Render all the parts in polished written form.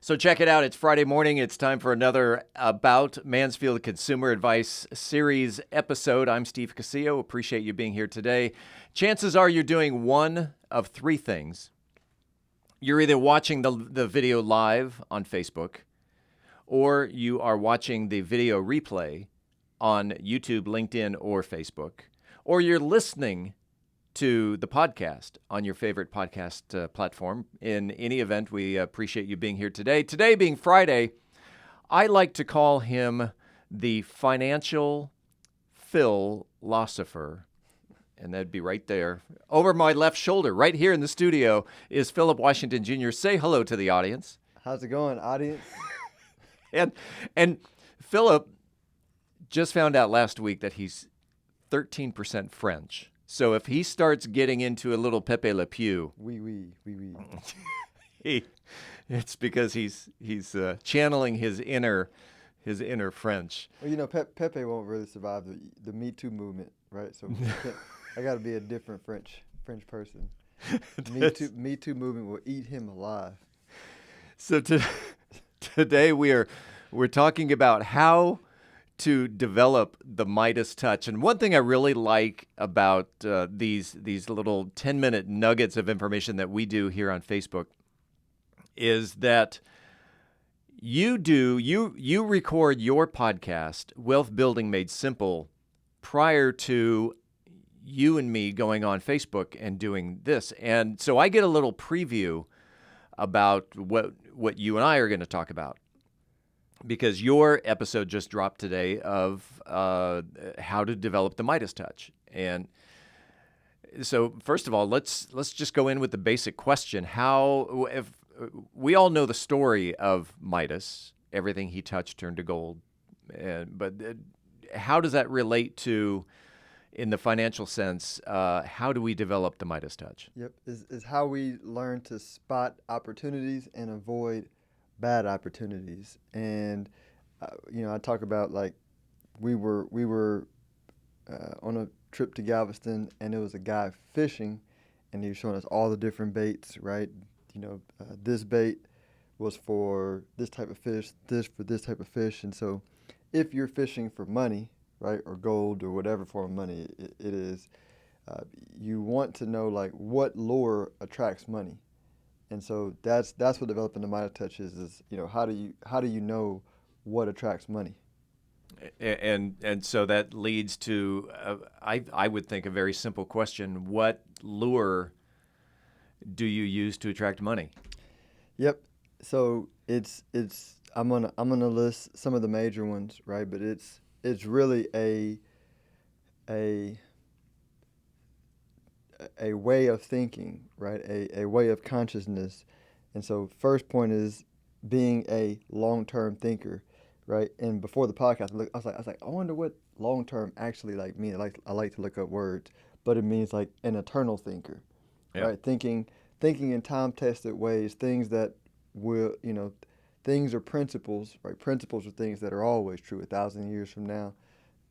So check it out. It's Friday morning. It's time for another About Mansfield Consumer Advice series episode. I'm Steve Casillo. Appreciate you being here today. Chances are you're doing one of three things. You're either watching the video live on Facebook, or you are watching the video replay on YouTube, LinkedIn, or Facebook, or you're listening to the podcast on your favorite podcast platform. In any event, we appreciate you being here today. Today being Friday, I like to call him the financial philosopher, and that'd be right there. Over my left shoulder, right here in the studio, is Phillip Washington Jr. Say hello to the audience. How's it going, audience? And Phillip just found out last week that he's 13% French. So if he starts getting into a little Pepe Le Pew, Oui. it's because he's channeling his inner French. Well, you know, Pepe won't really survive the Me Too movement, right? So I got to be a different French person. Me Too movement will eat him alive. So today we're talking about how to develop the Midas Touch. And one thing I really like about these little 10-minute nuggets of information that we do here on Facebook is that you record your podcast, Wealth Building Made Simple, prior to you and me going on Facebook and doing this. And so I get a little preview about what you and I are going to talk about, because your episode just dropped today of how to develop the Midas Touch. And so first of all, let's just go in with the basic question. If we all know the story of Midas, everything he touched turned to gold. But how does that relate to, in the financial sense, how do we develop the Midas Touch? Yep, is how we learn to spot opportunities and avoid bad opportunities. And I talk about, like, we were on a trip to Galveston, and there was a guy fishing, and he was showing us all the different baits, right? This bait was for this type of fish, this for this type of fish. And so if you're fishing for money, right, or gold, or whatever form of money it is, you want to know, like, what lure attracts money. And so that's what developing the Midas Touch is how do you know what attracts money? And so that leads to I would think a very simple question: what lure do you use to attract money? Yep. So it's I'm gonna list some of the major ones, right? But it's really a way of thinking, right? A way of consciousness. And so first point is being a long-term thinker, right? And before the podcast, I was like, I wonder what long-term actually means. I like to look up words, but it means like an eternal thinker, right? Thinking in time-tested ways, things that will, things are principles, right? Principles are things that are always true 1,000 years from now,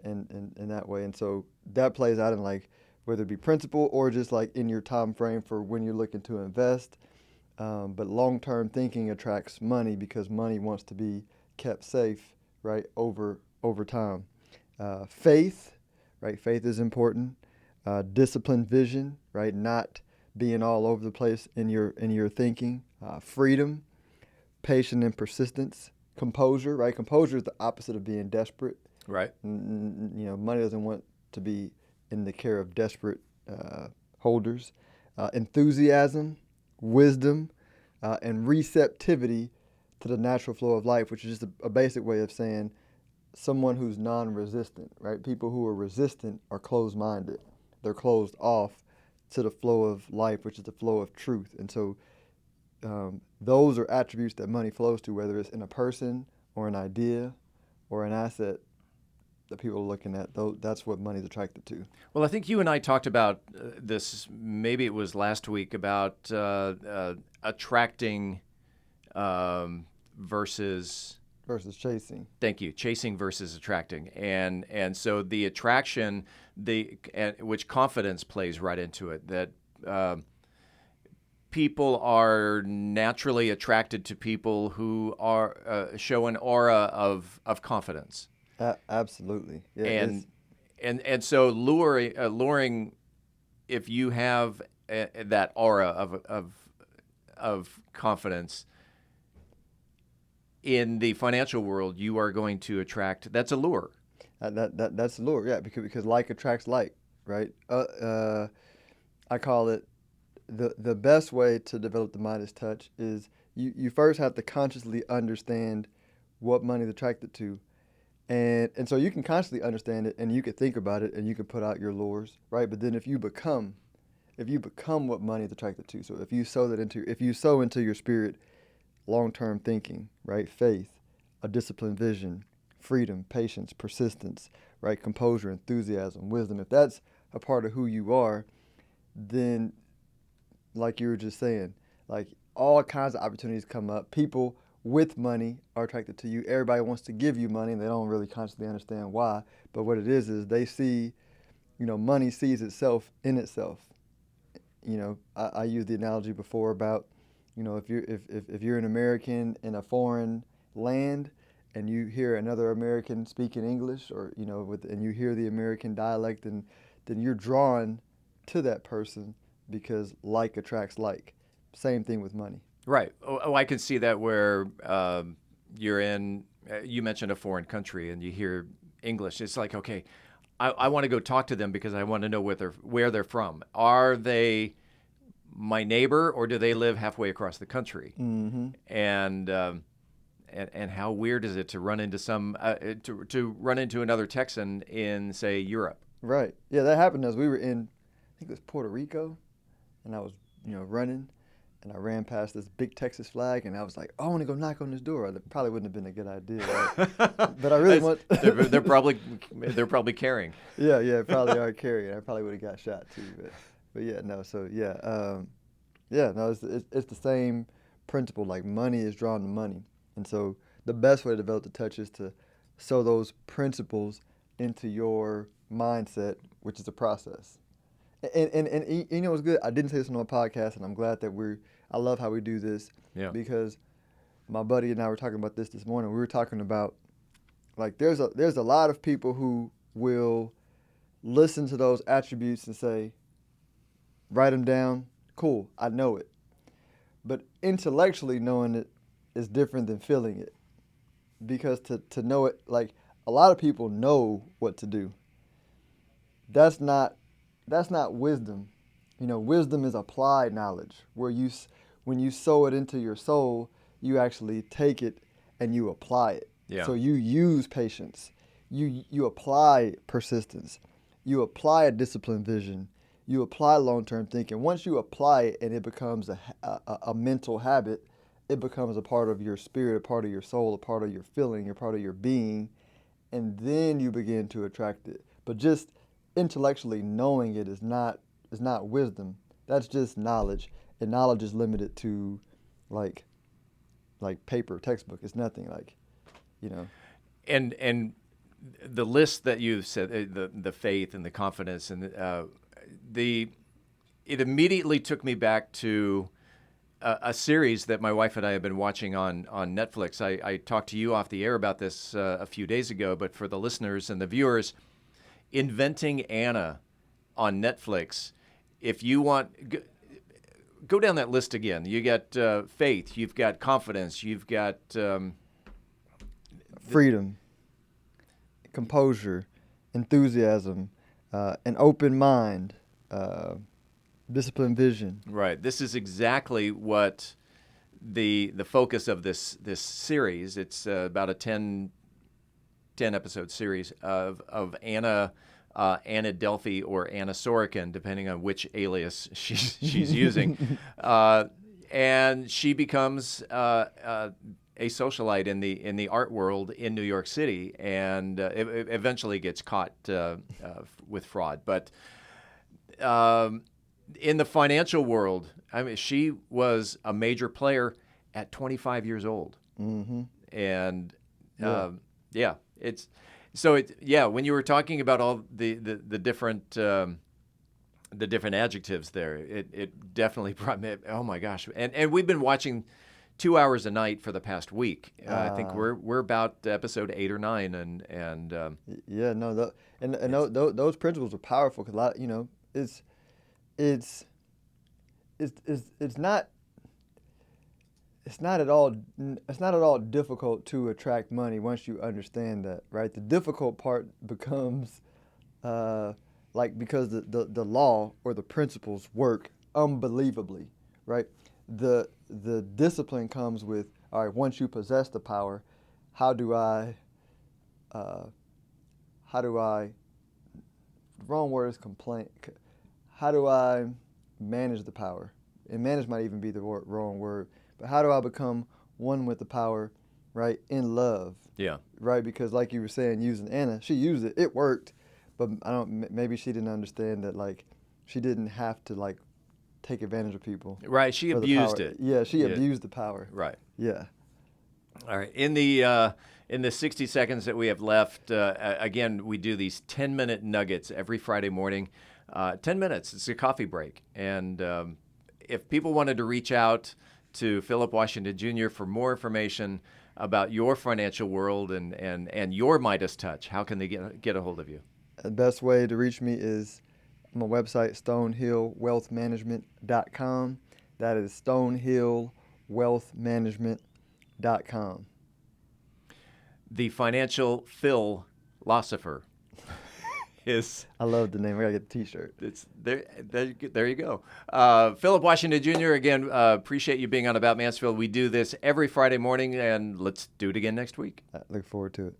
and in that way. And so that plays out in, like, whether it be principle or just like in your time frame for when you're looking to invest. But long-term thinking attracts money because money wants to be kept safe, right, over time. Faith, right? Faith is important. Disciplined vision, right? Not being all over the place in your thinking. Freedom, patience and persistence. Composure, right? Composure is the opposite of being desperate. Right. Money doesn't want to be in the care of desperate holders. Enthusiasm, wisdom, and receptivity to the natural flow of life, which is just a basic way of saying someone who's non-resistant, right? People who are resistant are closed-minded. They're closed off to the flow of life, which is the flow of truth. And so those are attributes that money flows to, whether it's in a person or an idea or an asset that people are looking at. That's what money's attracted to. Well, I think you and I talked about this, maybe it was last week, about attracting versus chasing. Thank you. Chasing versus attracting. And so the attraction, which confidence plays right into it, that people are naturally attracted to people who are show an aura of confidence, Absolutely. Yeah. and so luring if you have that aura of confidence in the financial world, you are going to attract. That's a lure. That's the lure. Yeah, because like attracts like, right? I call it the best way to develop the Midas touch is you first have to consciously understand what money is attracted to. And so you can consciously understand it and you can think about it and you can put out your lures, right? But then if you become what money is attracted to, so if you sow into your spirit long-term thinking, right? Faith, a disciplined vision, freedom, patience, persistence, right? Composure, enthusiasm, wisdom. If that's a part of who you are, then like you were just saying, like all kinds of opportunities come up. People with money are attracted to you. Everybody wants to give you money and they don't really consciously understand why. But what it is they see, money sees itself in itself. I used the analogy before about, if you're an American in a foreign land and you hear another American speaking English or, and you hear the American dialect, and then you're drawn to that person because like attracts like. Same thing with money. Right. I can see that where you're in. You mentioned a foreign country, and you hear English. It's like, okay, I want to go talk to them because I want to know where they're from. Are they my neighbor, or do they live halfway across the country? Mm-hmm. And how weird is it to run into to run into another Texan in, say, Europe? Right. Yeah, that happened as we were in, I think it was Puerto Rico, and I was, running, and I ran past this big Texas flag, and I was like, oh, I want to go knock on this door. That probably wouldn't have been a good idea, right? But I really want. they're probably carrying. Yeah, probably are carrying. I probably would have got shot too, but yeah, no. So yeah, no. It's the same principle. Like money is drawn to money, and so the best way to develop the touch is to sow those principles into your mindset, which is a process. And you know what's good? I didn't say this on my podcast, and I'm glad that I love how we do this. Yeah. Because my buddy and I were talking about this morning. We were talking about, like, there's a lot of people who will listen to those attributes and say, write them down. Cool, I know it. But intellectually knowing it is different than feeling it. Because to know it, like, a lot of people know what to do. That's not wisdom. Wisdom is applied knowledge, where when you sow it into your soul, you actually take it and you apply it. Yeah. So you use patience, you apply persistence, you apply a disciplined vision, you apply long-term thinking. Once you apply it and it becomes a mental habit, it becomes a part of your spirit, a part of your soul, a part of your feeling, a part of your being, and then you begin to attract it. But just intellectually knowing it is not wisdom. That's just knowledge, and knowledge is limited to like paper, textbook. It's nothing And the list that you said, the faith and the confidence, and it immediately took me back to a series that my wife and I have been watching on Netflix. I talked to you off the air about this a few days ago, but for the listeners and the viewers, Inventing Anna on Netflix. If you want, go down that list again. You got faith, you've got confidence, you've got freedom, composure, enthusiasm, an open mind, disciplined vision. Right. This is exactly what the focus of this series. It's about a 10 episode series of Anna Delphi or Anna Sorokin, depending on which alias she's using, and she becomes a socialite in the art world in New York City, and eventually gets caught with fraud. But in the financial world, I mean, she was a major player at 25 years old, Mm-hmm. and yeah, it's so when you were talking about all the different the different adjectives there. It definitely brought me. Oh my gosh! And we've been watching 2 hours a night for the past week. I think we're about episode 8 or 9, and Yeah, no, those principles are powerful because a lot, it's it's it's not it's not at all difficult to attract money once you understand that, right? The difficult part becomes because the law or the principles work unbelievably, right? The discipline comes with, all right, once you possess the power, how do I uh, how do I the wrong word is complain. How do I manage the power? And manage might even be the wrong word. But how do I become one with the power, right? In love, yeah. right? Because like you were saying, using Anna, she used it. It worked, but maybe she didn't understand that she didn't have to take advantage of people Right. She for the abused power. it. Yeah, she Yeah. abused the power. Right. Yeah. All right. In the 60 seconds that we have left, again, we do these 10-minute nuggets every Friday morning. 10 minutes. It's a coffee break. And if people wanted to reach out to Phillip Washington Jr. for more information about your financial world and your Midas Touch, how can they get a hold of you? The best way to reach me is my website, stonehillwealthmanagement.com. That is stonehillwealthmanagement.com. The financial philosopher is. I love the name. I gotta get the T-shirt. It's there. There you go. Phillip Washington Jr. Again, appreciate you being on About Mansfield. We do this every Friday morning, and let's do it again next week. I look forward to it.